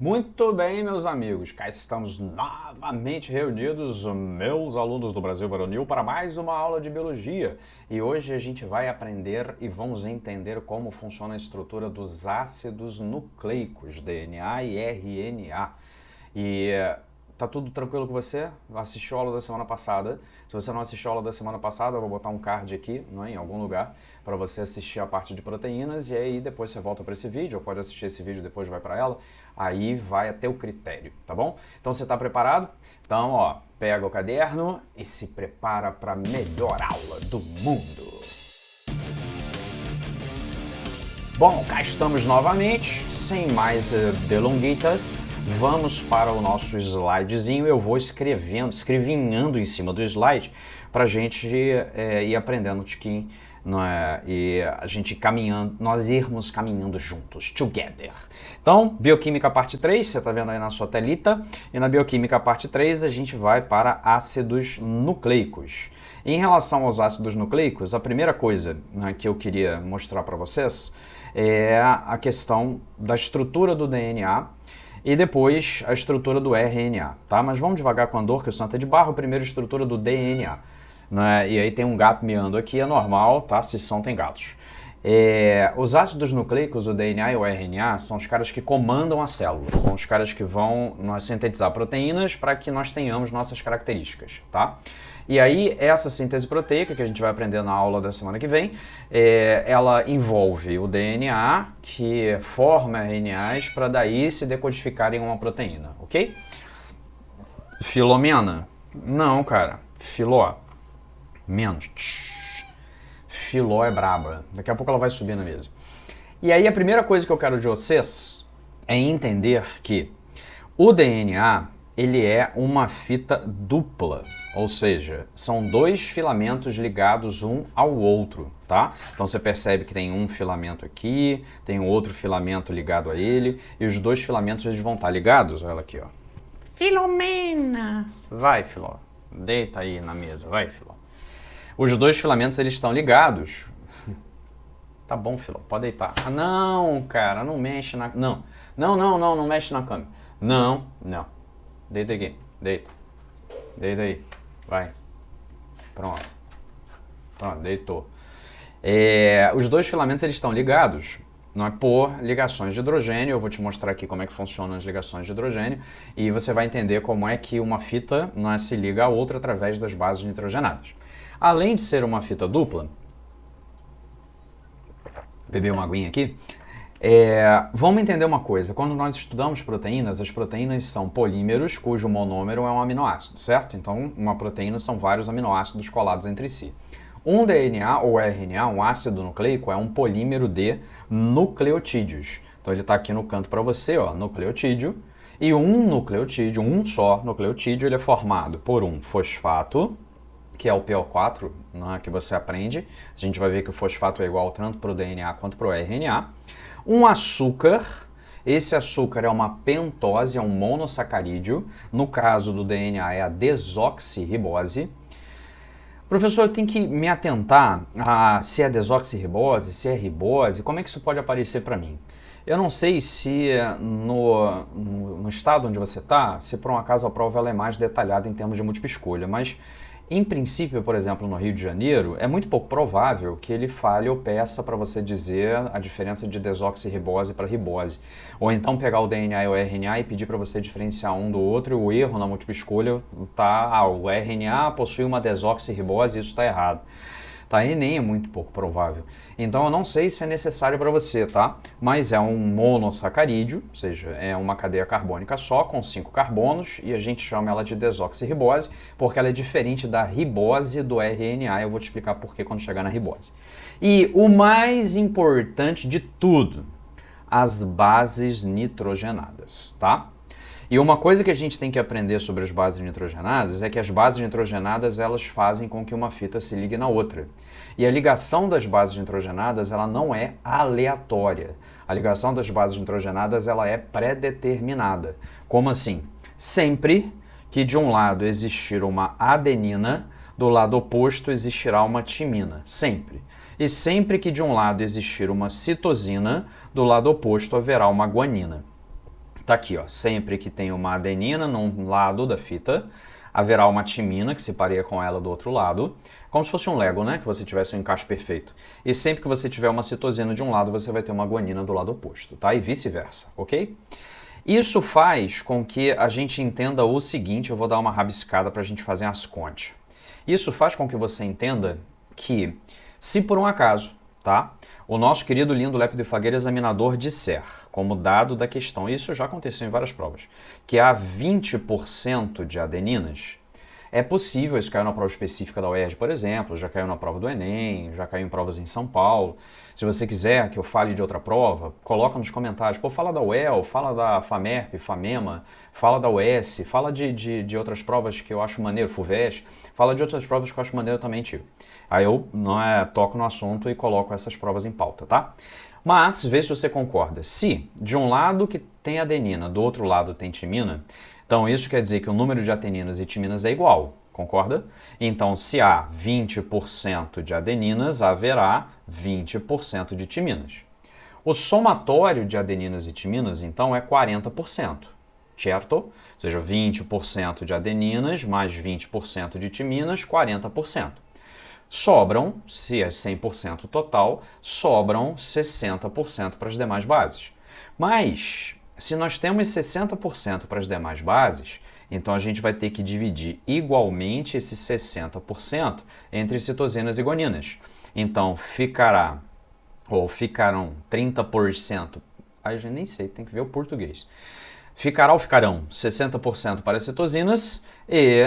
Muito bem, meus amigos, cá estamos novamente reunidos, meus alunos do Brasil Varonil, para mais uma aula de biologia. E hoje a gente vai aprender e vamos entender como funciona a estrutura dos ácidos nucleicos, DNA e RNA. E tá tudo tranquilo com você? Assistiu a aula da semana passada. Se você não assistiu a aula da semana passada, eu vou botar um card aqui, não é, em algum lugar, para você assistir a parte de proteínas e aí depois você volta para esse vídeo, ou pode assistir esse vídeo e depois vai para ela. Aí vai a teu critério, tá bom? Então você está preparado? Então, ó, pega o caderno e se prepara para a melhor aula do mundo. Bom, cá estamos novamente, sem mais delonguitas. Vamos para o nosso slidezinho. Eu vou escrevinhando em cima do slide para a gente ir aprendendo um tiquinho, não é? E a gente caminhando, nós irmos caminhando juntos, together. Então, Bioquímica parte 3, você está vendo aí na sua telita, e na Bioquímica parte 3 a gente vai para ácidos nucleicos. Em relação aos ácidos nucleicos, a primeira coisa, né, que eu queria mostrar para vocês é a questão da estrutura do DNA e depois a estrutura do RNA, tá? Mas vamos devagar com a dor, que o santo é de barro. Primeiro, a estrutura do DNA, né? E aí tem um gato miando aqui, é normal, tá? Se são, tem gatos. Os ácidos nucleicos, o DNA e o RNA, são os caras que comandam a célula, são os caras que vão sintetizar proteínas para que nós tenhamos nossas características, tá? E aí, essa síntese proteica, que a gente vai aprender na aula da semana que vem, ela envolve o DNA, que forma RNAs para daí se decodificarem em uma proteína, ok? Filomena? Não, cara. Filó. Menos. Filó é braba. Daqui a pouco ela vai subir na mesa. E aí, a primeira coisa que eu quero de vocês é entender que o DNA, ele é uma fita dupla. Ou seja, são dois filamentos ligados um ao outro, tá? Então você percebe que tem um filamento aqui, tem outro filamento ligado a ele, e os dois filamentos eles vão estar ligados, olha aqui, ó. Filomena! Vai, Filó. Deita aí na mesa, vai, Filó. Os dois filamentos eles estão ligados. Tá bom, Filó, pode deitar. Ah, não, cara, não mexe na... Não mexe na câmera. Não. Deita aqui, deita. Deita aí. Vai. Pronto, deitou. Os dois filamentos eles estão ligados, não é, por ligações de hidrogênio. Eu vou te mostrar aqui como é que funcionam as ligações de hidrogênio e você vai entender como é que uma fita se liga a outra através das bases nitrogenadas. Além de ser uma fita dupla, beber uma aguinha aqui. Vamos entender uma coisa, quando nós estudamos proteínas, as proteínas são polímeros cujo monômero é um aminoácido, certo? Então, uma proteína são vários aminoácidos colados entre si. Um DNA ou RNA, um ácido nucleico, é um polímero de nucleotídeos. Então, ele está aqui no canto para você, ó, nucleotídeo. E um nucleotídeo, um só nucleotídeo, ele é formado por um fosfato, que é o PO4, né, que você aprende. A gente vai ver que o fosfato é igual tanto para o DNA quanto para o RNA. Um açúcar, esse açúcar é uma pentose, é um monossacarídeo. No caso do DNA é a desoxirribose. Professor, eu tenho que me atentar a se é desoxirribose, se é ribose, como é que isso pode aparecer para mim? Eu não sei se no estado onde você está, se por um acaso a prova ela é mais detalhada em termos de múltipla escolha, mas em princípio, por exemplo, no Rio de Janeiro, é muito pouco provável que ele fale ou peça para você dizer a diferença de desoxirribose para ribose. Ou então pegar o DNA e o RNA e pedir para você diferenciar um do outro, e o erro na múltipla escolha está, o RNA possui uma desoxirribose e isso está errado. Tá? E nem é muito pouco provável. Então eu não sei se é necessário para você, tá? Mas é um monossacarídeo, ou seja, é uma cadeia carbônica só, com 5 carbonos, e a gente chama ela de desoxirribose, porque ela é diferente da ribose do RNA. Eu vou te explicar por que quando chegar na ribose. E o mais importante de tudo, as bases nitrogenadas, tá? E uma coisa que a gente tem que aprender sobre as bases nitrogenadas é que as bases nitrogenadas elas fazem com que uma fita se ligue na outra. E a ligação das bases nitrogenadas ela não é aleatória. A ligação das bases nitrogenadas ela é pré-determinada. Como assim? Sempre que de um lado existir uma adenina, do lado oposto existirá uma timina. Sempre. E sempre que de um lado existir uma citosina, do lado oposto haverá uma guanina. Tá aqui, ó, sempre que tem uma adenina num lado da fita, haverá uma timina que se pareia com ela do outro lado, como se fosse um Lego, né? Que você tivesse um encaixe perfeito. E sempre que você tiver uma citosina de um lado, você vai ter uma guanina do lado oposto, tá? E vice-versa, ok? Isso faz com que a gente entenda o seguinte, eu vou dar uma rabiscada para a gente fazer as contas. Isso faz com que você entenda que, se por um acaso, tá? O nosso querido lindo lépido e fagueiro examinador disser, como dado da questão, isso já aconteceu em várias provas, que há 20% de adeninas, é possível, isso caiu na prova específica da UERJ, por exemplo, já caiu na prova do Enem, já caiu em provas em São Paulo. Se você quiser que eu fale de outra prova, coloca nos comentários. Pô, fala da UEL, fala da FAMERP, FAMEMA, fala da UES, fala de outras provas que eu acho maneiro, FUVEST, fala de outras provas que eu acho maneiro também, tio. Aí eu toco no assunto e coloco essas provas em pauta, tá? Mas, vê se você concorda. Se de um lado que tem adenina, do outro lado tem timina, então isso quer dizer que o número de adeninas e timinas é igual, concorda? Então, se há 20% de adeninas, haverá 20% de timinas. O somatório de adeninas e timinas, então, é 40%, certo? Ou seja, 20% de adeninas mais 20% de timinas, 40%. Sobram, se é 100% total, sobram 60% para as demais bases. Mas, se nós temos 60% para as demais bases, então a gente vai ter que dividir igualmente esses 60% entre citosinas e guaninas. Então, ficarão 30%, aí eu já nem sei, tem que ver o português. Ficarão 60% para citosinas e...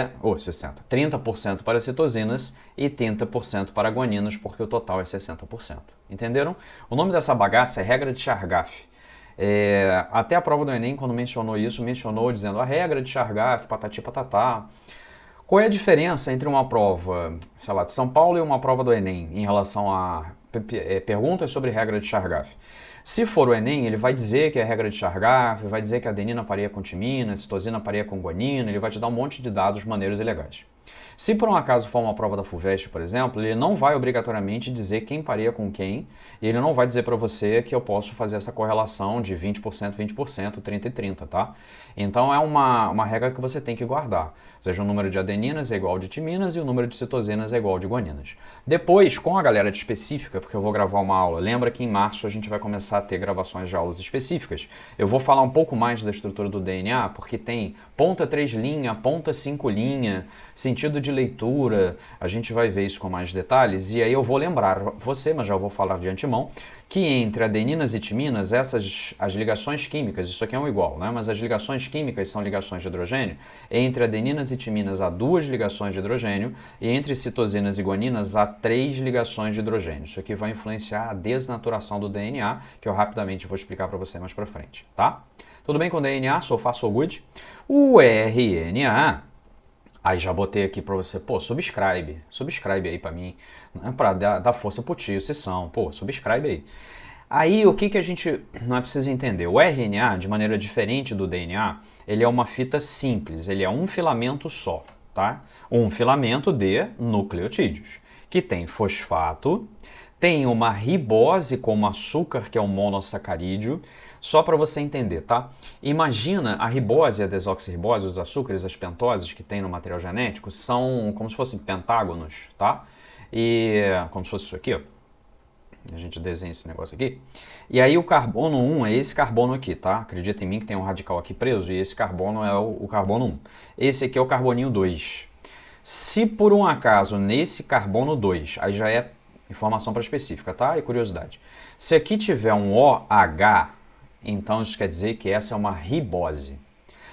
30% para citosinas e 30% para guaninas, porque o total é 60%. Entenderam? O nome dessa bagaça é regra de Chargaff. Até a prova do Enem, quando mencionou isso, mencionou dizendo a regra de Chargaff, patati patatá. Qual é a diferença entre uma prova, sei lá, de São Paulo e uma prova do Enem em relação a perguntas sobre regra de Chargaff? Se for o Enem, ele vai dizer que é a regra de Chargaff, vai dizer que a adenina pareia com timina, a citosina pareia com guanina, ele vai te dar um monte de dados maneiros e legais. Se por um acaso for uma prova da FUVEST, por exemplo, ele não vai obrigatoriamente dizer quem pareia com quem, e ele não vai dizer para você que eu posso fazer essa correlação de 20%, 20%, 30% e 30%, tá? Então é uma regra que você tem que guardar. Ou seja, o número de adeninas é igual ao de timinas e o número de citosinas é igual ao de guaninas. Depois, com a galera de específica, porque eu vou gravar uma aula, lembra que em março a gente vai começar a ter gravações de aulas específicas. Eu vou falar um pouco mais da estrutura do DNA, porque tem ponta 3 linha, ponta 5 linha, sentido de leitura, a gente vai ver isso com mais detalhes, e aí eu vou lembrar você, mas já vou falar de antemão, que entre adeninas e timinas, as ligações químicas, isso aqui é um igual, né? Mas as ligações químicas são ligações de hidrogênio, entre adeninas e timinas há 2 ligações de hidrogênio, e entre citosinas e guaninas há 3 ligações de hidrogênio. Isso aqui vai influenciar a desnaturação do DNA, que eu rapidamente vou explicar para você mais para frente, tá? Tudo bem com o DNA? So far, so good? O RNA... Aí já botei aqui para você, pô, subscribe aí para mim, né, para dar força pro tio, sessão, pô, subscribe aí. Aí o que a gente não precisa entender? O RNA, de maneira diferente do DNA, ele é uma fita simples, ele é um filamento só, tá? Um filamento de nucleotídeos, que tem fosfato, tem uma ribose como açúcar, que é um monossacarídeo, só para você entender, tá? Imagina a ribose e a desoxirribose, os açúcares, as pentoses que tem no material genético, são como se fossem pentágonos, tá? E como se fosse isso aqui, ó. A gente desenha esse negócio aqui. E aí o carbono 1 é esse carbono aqui, tá? Acredita em mim que tem um radical aqui preso e esse carbono é o carbono 1. Esse aqui é o carboninho 2. Se por um acaso nesse carbono 2, aí já é informação para específica, tá? E curiosidade. Se aqui tiver um OH, então isso quer dizer que essa é uma ribose.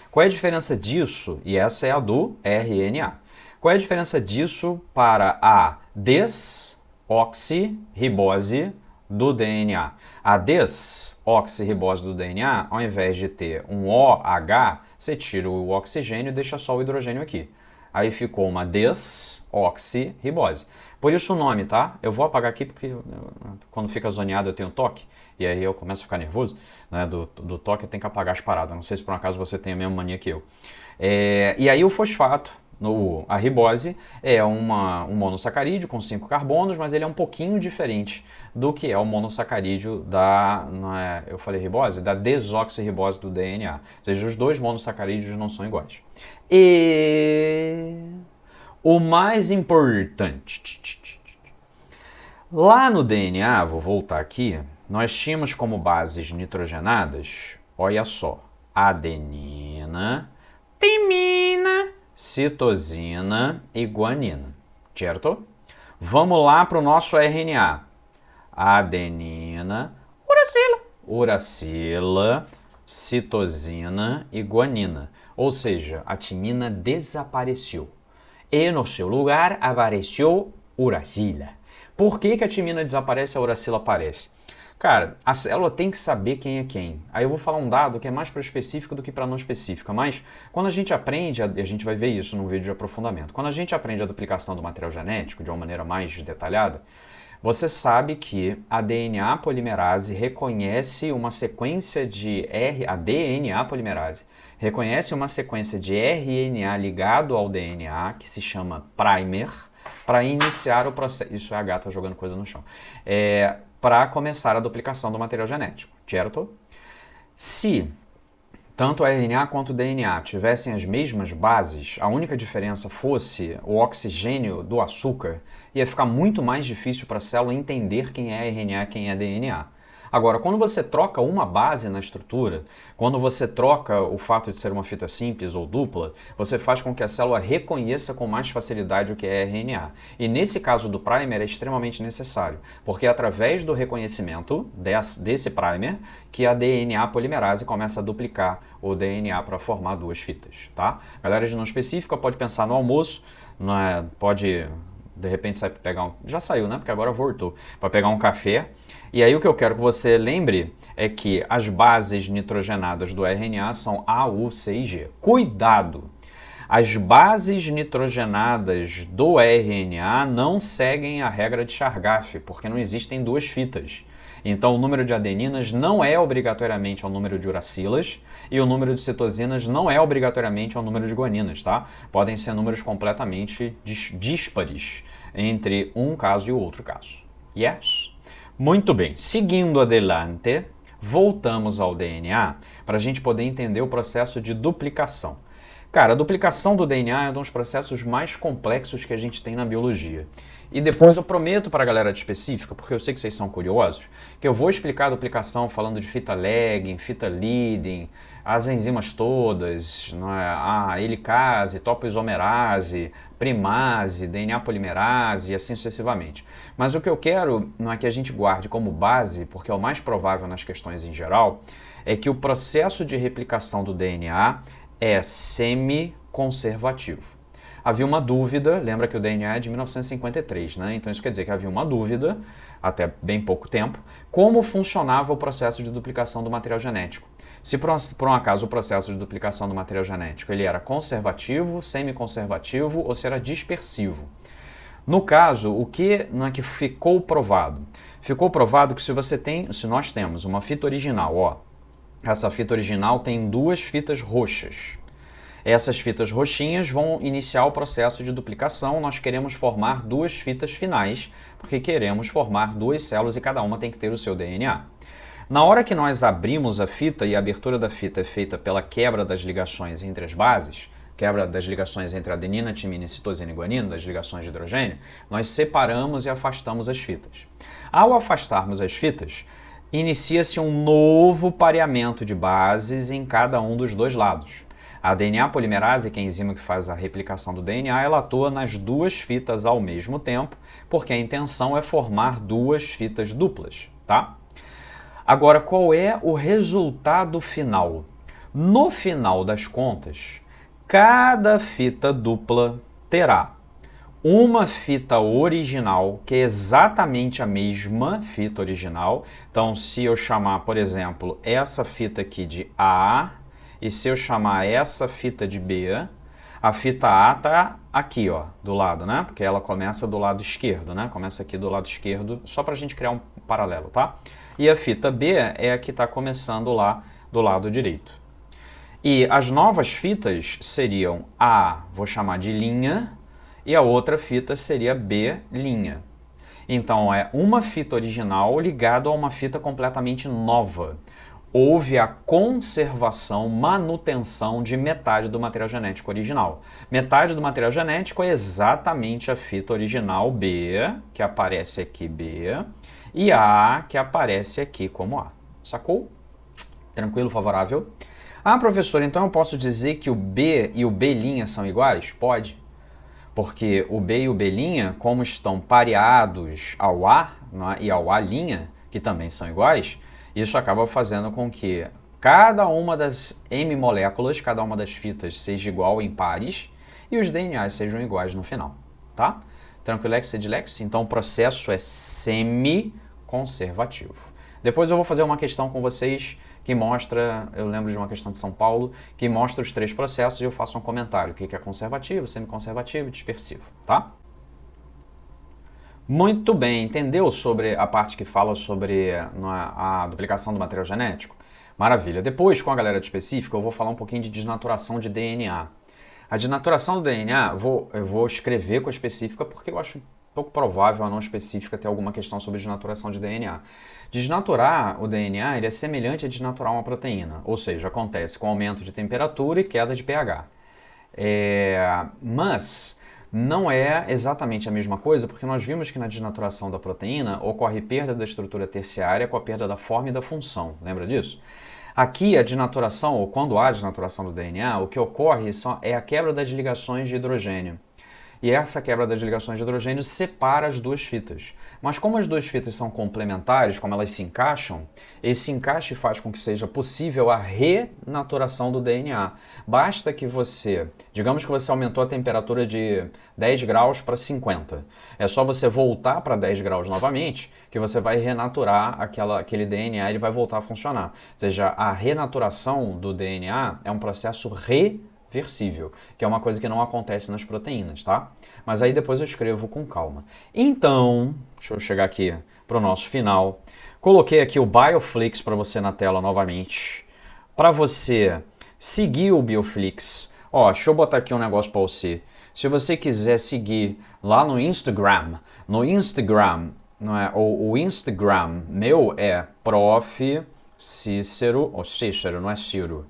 Qual é a diferença disso? E essa é a do RNA. Qual é a diferença disso para a desoxirribose do DNA? A desoxirribose do DNA, ao invés de ter um OH, você tira o oxigênio e deixa só o hidrogênio aqui. Aí ficou uma desoxirribose. Por isso o nome, tá? Eu vou apagar aqui porque quando fica zoneado eu tenho toque. E aí eu começo a ficar nervoso, né? Do toque eu tenho que apagar as paradas. Não sei se por um acaso você tem a mesma mania que eu. E aí o fosfato, A ribose é um monossacarídeo com 5 carbonos, mas ele é um pouquinho diferente do que é o monossacarídeo eu falei ribose? Da desoxirribose do DNA. Ou seja, os dois monossacarídeos não são iguais. E o mais importante, lá no DNA, vou voltar aqui, nós tínhamos como bases nitrogenadas, olha só, adenina, timina, citosina e guanina, certo? Vamos lá para o nosso RNA. Adenina, uracila, citosina e guanina. Ou seja, a timina desapareceu. E no seu lugar apareceu uracila. Por que a timina desaparece e a uracila aparece? Cara, a célula tem que saber quem é quem. Aí eu vou falar um dado que é mais para específico do que para não específica, mas quando a gente aprende, a gente vai ver isso num vídeo de aprofundamento, quando a gente aprende a duplicação do material genético de uma maneira mais detalhada, você sabe que a DNA polimerase reconhece uma sequência de a DNA polimerase reconhece uma sequência de RNA ligado ao DNA que se chama primer para iniciar o processo. Isso é a gata jogando coisa no chão. Para começar a duplicação do material genético, certo? Se tanto a RNA quanto o DNA tivessem as mesmas bases, a única diferença fosse o oxigênio do açúcar, ia ficar muito mais difícil para a célula entender quem é RNA e quem é DNA. Agora, quando você troca uma base na estrutura, quando você troca o fato de ser uma fita simples ou dupla, você faz com que a célula reconheça com mais facilidade o que é RNA. E nesse caso do primer é extremamente necessário, porque é através do reconhecimento desse primer que a DNA polimerase começa a duplicar o DNA para formar duas fitas, tá? Galera de não específica pode pensar no almoço, pode de repente sair para pegar já saiu, né? Porque agora voltou, para pegar um café. E aí o que eu quero que você lembre é que as bases nitrogenadas do RNA são A, U, C e G. Cuidado! As bases nitrogenadas do RNA não seguem a regra de Chargaff, porque não existem duas fitas. Então o número de adeninas não é obrigatoriamente ao número de uracilas e o número de citosinas não é obrigatoriamente ao número de guaninas, tá? Podem ser números completamente díspares entre um caso e o outro caso. Yes? Muito bem, seguindo adelante, voltamos ao DNA para a gente poder entender o processo de duplicação. Cara, a duplicação do DNA é um dos processos mais complexos que a gente tem na biologia. E depois eu prometo para a galera de específica, porque eu sei que vocês são curiosos, que eu vou explicar a duplicação falando de fita lagging, fita leading, as enzimas todas, a helicase, topoisomerase, primase, DNA polimerase e assim sucessivamente. Mas o que eu quero não é que a gente guarde como base, porque é o mais provável nas questões em geral, é que o processo de replicação do DNA é semi-conservativo. Havia uma dúvida, lembra que o DNA é de 1953, né? Então isso quer dizer que havia uma dúvida, até bem pouco tempo, como funcionava o processo de duplicação do material genético. Se por um acaso o processo de duplicação do material genético ele era conservativo, semi-conservativo ou se era dispersivo. No caso, o que não é que ficou provado? Ficou provado que se nós temos uma fita original, ó, essa fita original tem duas fitas roxas. Essas fitas roxinhas vão iniciar o processo de duplicação. Nós queremos formar duas fitas finais, porque queremos formar duas células e cada uma tem que ter o seu DNA. Na hora que nós abrimos a fita e a abertura da fita é feita pela quebra das ligações entre as bases, quebra das ligações entre adenina, timina, citosina e guanina, das ligações de hidrogênio, nós separamos e afastamos as fitas. Ao afastarmos as fitas, inicia-se um novo pareamento de bases em cada um dos dois lados. A DNA polimerase, que é a enzima que faz a replicação do DNA, ela atua nas duas fitas ao mesmo tempo, porque a intenção é formar duas fitas duplas, tá? Agora, qual é o resultado final? No final das contas, cada fita dupla terá uma fita original, que é exatamente a mesma fita original. Então, se eu chamar, por exemplo, essa fita aqui de A, e se eu chamar essa fita de B, a fita A está aqui, ó, do lado, né? Porque ela começa do lado esquerdo, né? Começa aqui do lado esquerdo, só para a gente criar um paralelo, tá? E a fita B é a que está começando lá do lado direito. E as novas fitas seriam A, vou chamar de linha, e a outra fita seria B, linha. Então é uma fita original ligada a uma fita completamente nova. Houve a conservação, manutenção de metade do material genético original. Metade do material genético é exatamente a fita original B, que aparece aqui B, e A, que aparece aqui como A. Sacou? Tranquilo, favorável? Ah, professor, então eu posso dizer que o B e o B' são iguais? Pode. Porque o B e o B', como estão pareados ao A, né, e ao A', que também são iguais, isso acaba fazendo com que cada uma das M moléculas, cada uma das fitas seja igual em pares e os DNAs sejam iguais no final, tá? Tranquilex, Edilex? Então o processo é semi-conservativo. Depois eu vou fazer uma questão com vocês que mostra, eu lembro de uma questão de São Paulo, que mostra os 3 processos e eu faço um comentário, o que é conservativo, semi-conservativo e dispersivo, tá? Muito bem, entendeu sobre a parte que fala sobre a duplicação do material genético? Maravilha. Depois, com a galera de específica, eu vou falar um pouquinho de desnaturação de DNA. A desnaturação do DNA, eu vou escrever com a específica porque eu acho pouco provável a não específica ter alguma questão sobre desnaturação de DNA. Desnaturar o DNA ele é semelhante a desnaturar uma proteína, ou seja, acontece com aumento de temperatura e queda de pH. Mas não é exatamente a mesma coisa, porque nós vimos que na desnaturação da proteína ocorre perda da estrutura terciária com a perda da forma e da função. Lembra disso? Aqui, a desnaturação, ou quando há desnaturação do DNA, o que ocorre é a quebra das ligações de hidrogênio. E essa quebra das ligações de hidrogênio separa as duas fitas. Mas como as duas fitas são complementares, como elas se encaixam, esse encaixe faz com que seja possível a renaturação do DNA. Basta que você, digamos que você aumentou a temperatura de 10 graus para 50. É só você voltar para 10 graus novamente que você vai renaturar aquele DNA e ele vai voltar a funcionar. Ou seja, a renaturação do DNA é um processo reversível, que é uma coisa que não acontece nas proteínas, tá? Mas aí depois eu escrevo com calma. Então, deixa eu chegar aqui para o nosso final. Coloquei aqui o Bioflix para você na tela novamente, para você seguir o Bioflix. Ó, deixa eu botar aqui um negócio para você. Se você quiser seguir lá no Instagram, não é? O Instagram meu é Prof. Cícero, ou Cícero, não é Ciro.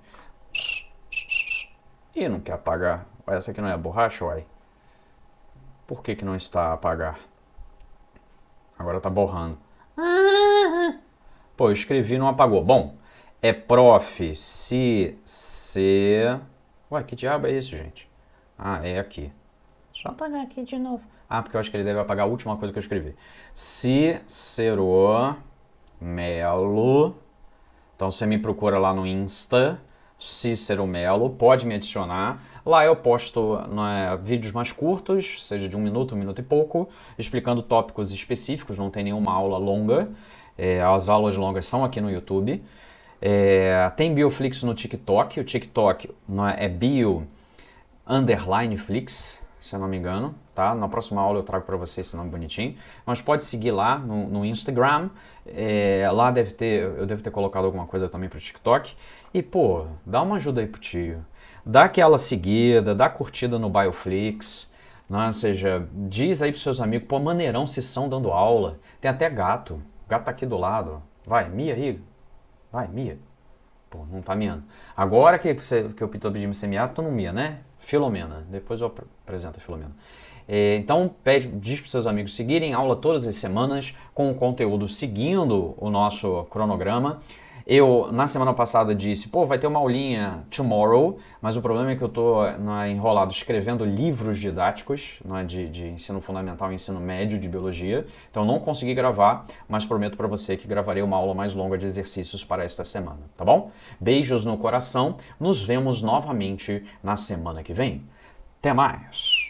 Ih, não quer apagar. Essa aqui não é a borracha, uai? Por que não está a apagar? Agora tá borrando. Pô, eu escrevi e não apagou. Bom, é Prof. Ué, que diabo é isso, gente? Ah, é aqui. Deixa eu apagar aqui de novo. Ah, porque eu acho que ele deve apagar a última coisa que eu escrevi. Cícero Melo. Então você me procura lá no Insta. Cícero Melo, pode me adicionar. Lá eu posto vídeos mais curtos, seja de 1 minuto e pouco, explicando tópicos específicos, não tem nenhuma aula longa. As aulas longas são aqui no YouTube. Tem Bioflix no TikTok, o TikTok é bio_flix, se eu não me engano, tá? Na próxima aula eu trago para vocês esse nome bonitinho. Mas pode seguir lá no Instagram. Lá eu devo ter colocado alguma coisa também pro TikTok. E, pô, dá uma ajuda aí pro tio. Dá aquela seguida, dá curtida no Bioflix. Ou seja, diz aí pros seus amigos, pô, maneirão, vocês são dando aula. Tem até gato. O gato tá aqui do lado. Vai, mia aí. Vai, mia. Pô, não tá miando. Agora que eu tô pedindo pra você miar, tu não mia, né? Filomena. Depois eu apresento a Filomena. Então, diz para os seus amigos seguirem aula todas as semanas com o conteúdo seguindo o nosso cronograma. Eu, na semana passada, disse, pô, vai ter uma aulinha tomorrow, mas o problema é que eu tô enrolado escrevendo livros didáticos de ensino fundamental e ensino médio de biologia, então não consegui gravar, mas prometo para você que gravarei uma aula mais longa de exercícios para esta semana, tá bom? Beijos no coração, nos vemos novamente na semana que vem. Até mais!